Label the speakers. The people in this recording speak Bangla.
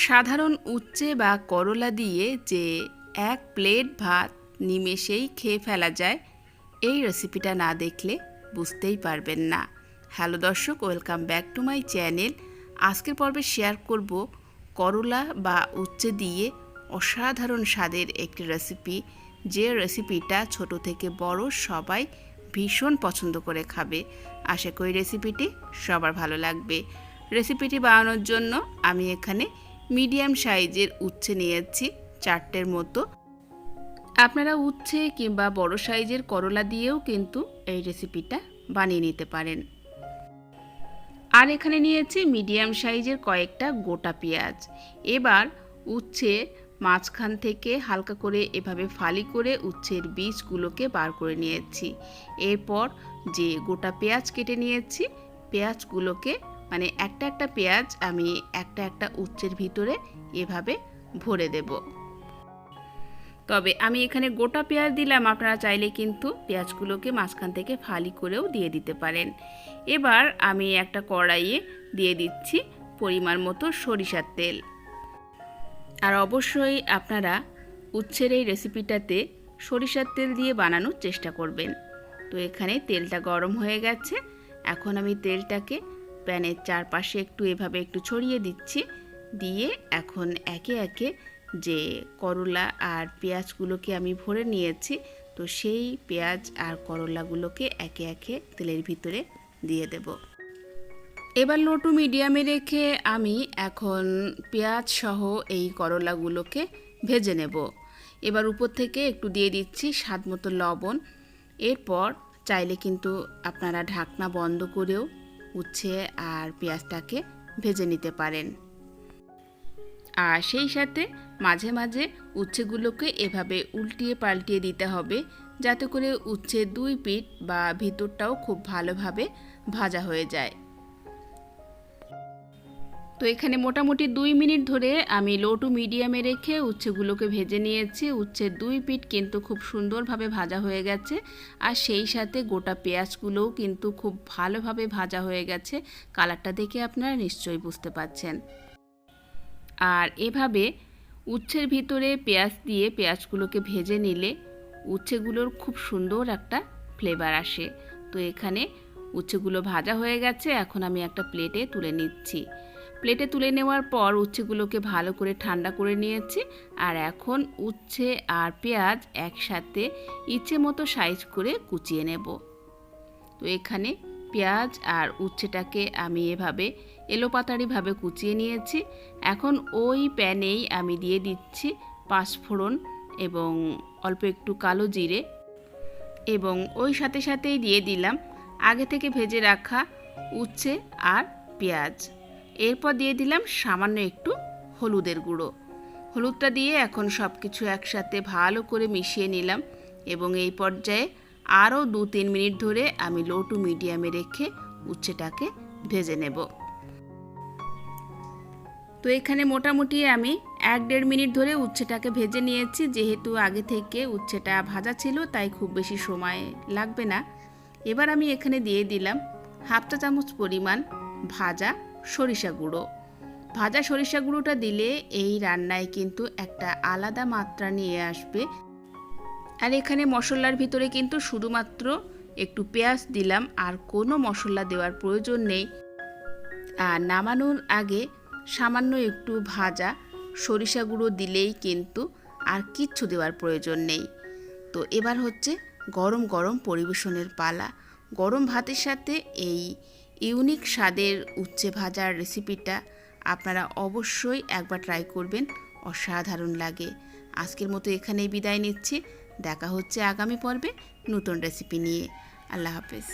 Speaker 1: সাধারণ উচ্ছে বা করলা দিয়ে যে এক প্লেট ভাত নিমেষেই খেয়ে ফেলা যায়, এই রেসিপিটা না দেখলে বুঝতেই পারবেন না। হ্যালো দর্শক, welcome back to my channel. আজকের পর্বে শেয়ার করব করলা বা উচ্ছে দিয়ে অসাধারণ স্বাদের একটি রেসিপি, যে রেসিপিটা ছোট থেকে বড় সবাই ভীষণ পছন্দ করে খাবে। আশা করি রেসিপিটি সবার ভালো লাগবে। রেসিপিটি বানানোর জন্য আমি এখানে মিডিয়াম সাইজের উচ্ছে নিয়েছি 4টের মতো। আপনারা উচ্ছে কিংবা বড় সাইজের করলা দিয়েও কিন্তু এই রেসিপিটা বানিয়ে নিতে পারেন। আর এখানে নিয়েছি মিডিয়াম সাইজের কয়েকটা গোটা পেঁয়াজ। এবার উচ্ছে মাঝখান থেকে হালকা করে এভাবে ফালি করে উচ্ছের বীজগুলোকে বার করে নিয়েছি। এরপর যে গোটা পেঁয়াজ কেটে নিয়েছি, পেঁয়াজগুলোকে মানে একটা একটা পেঁয়াজ আমি একটা একটা উচ্ছের ভিতরে এভাবে ভরে দেব। তবে আমি এখানে গোটা পেঁয়াজ দিলাম, আপনারা চাইলে কিন্তু পেঁয়াজগুলোকে মাঝখান থেকে ফালি করেও দিয়ে দিতে পারেন। এবার আমি একটা কড়াইয়ে দিয়ে দিচ্ছি পরিমাণ মতো সরিষার তেল। আর অবশ্যই আপনারা উচ্ছের এই রেসিপিটাতে সরিষার তেল দিয়ে বানানোর চেষ্টা করবেন। তো এখানে তেলটা গরম হয়ে গেছে। এখন আমি তেলটাকে প্যানের চারপাশে এভাবে একটু ছড়িয়ে দিচ্ছি। দিয়ে এখন একে একে যে করলা আর পেঁয়াজগুলোকে আমি ভরে নিয়েছি, তো সেই পেঁয়াজ আর করলাগুলোকে একে একে তেলের ভিতরে দিয়ে দেব। এবার লো টু মিডিয়ামে রেখে আমি এখন পেঁয়াজ সহ এই করলাগুলোকে ভেজে নেব। এবার উপর থেকে একটু দিয়ে দিচ্ছি স্বাদ মতো লবণ। এরপর চাইলে কিন্তু আপনারা ঢাকনা বন্ধ করেও উচ্ছে আর পেঁয়াজটাকে ভেজে নিতে পারেন। আর সেই সাথে মাঝে মাঝে উচ্ছেগুলোকে এভাবে উল্টিয়ে পাল্টিয়ে দিতে হবে, যাতে করে উচ্ছের দুই পিঠ বা ভিতরটাও খুব ভালোভাবে ভাজা হয়ে যায়। তো এখানে মোটামুটি 2 মিনিট ধরে আমি লো টু মিডিয়ামে রেখে উচ্ছেগুলোকে ভেজে নিয়েছি। উচ্ছের দুই পিঠ কিন্তু খুব সুন্দরভাবে ভাজা হয়ে গেছে। আর সেই সাথে গোটা পেঁয়াজগুলোও কিন্তু খুব ভালোভাবে ভাজা হয়ে গেছে। কালারটা দেখে আপনারা নিশ্চয়ই বুঝতে পারছেন। আর এভাবে উচ্ছের ভিতরে পেঁয়াজ দিয়ে পেঁয়াজগুলোকে ভেজে নিলে উচ্ছেগুলোর খুব সুন্দর একটা ফ্লেভার আসে। তো এখানে উচ্ছেগুলো ভাজা হয়ে গেছে। এখন আমি একটা প্লেটে তুলে নিচ্ছি। প্লেটে তুলে নেওয়ার পর উচ্ছেগুলোকে ভালো করে ঠান্ডা করে নিয়েছি। আর এখন উচ্ছে আর পেঁয়াজ একসাথে ইচ্ছে মতো সাইজ করে কুচিয়ে নেব। তো এখানে পেঁয়াজ আর উচ্ছেটাকে আমি এভাবে এলোপাতাড়িভাবে কুচিয়ে নিয়েছি। এখন ওই প্যানেই আমি দিয়ে দিচ্ছি 5 ফোড়ন এবং অল্প একটু কালো জিরে, এবং ওই সাথে সাথেই দিয়ে দিলাম আগে থেকে ভেজে রাখা উচ্ছে আর পেঁয়াজ। এরপর দিয়ে দিলাম সামান্য একটু হলুদের গুঁড়ো। হলুদটা দিয়ে এখন সব কিছু একসাথে ভালো করে মিশিয়ে নিলাম, এবং এই পর্যায়ে আরও 2-3 মিনিট ধরে আমি লো টু মিডিয়ামে রেখে উচ্ছেটাকে ভেজে নেব। তো এখানে মোটামুটি আমি 1-1.5 মিনিট ধরে উচ্ছেটাকে ভেজে নিয়েছি। যেহেতু আগে থেকে উচ্ছেটা ভাজা ছিল, তাই খুব বেশি সময় লাগবে না। এবার আমি এখানে দিয়ে দিলাম 1/2 চা চামচ পরিমাণ ভাজা সরিষা গুঁড়ো। ভাজা সরিষা গুঁড়োটা দিলে এই রান্নায় কিন্তু একটা আলাদা মাত্রা নিয়ে আসবে। আর এখানে মশলার ভিতরে কিন্তু শুধুমাত্র একটু পেঁয়াজ দিলাম, আর কোনো মশলা দেওয়ার প্রয়োজন নেই। আর নামানোর আগে সামান্য একটু ভাজা সরিষা গুঁড়ো দিলেই কিন্তু আর কিচ্ছু দেওয়ার প্রয়োজন নেই। তো এবার হচ্ছে গরম গরম পরিবেশনের পালা। গরম ভাতের সাথে এই ইউনিক স্বাদের উচ্ছে ভাজার রেসিপিটা আপনারা অবশ্যই একবার ট্রাই করবেন, অসাধারণ লাগে। আজকের মতো এখানেই বিদায় নিচ্ছি। দেখা হচ্ছে আগামী পর্বে নতুন রেসিপি নিয়ে। আল্লাহ হাফেজ।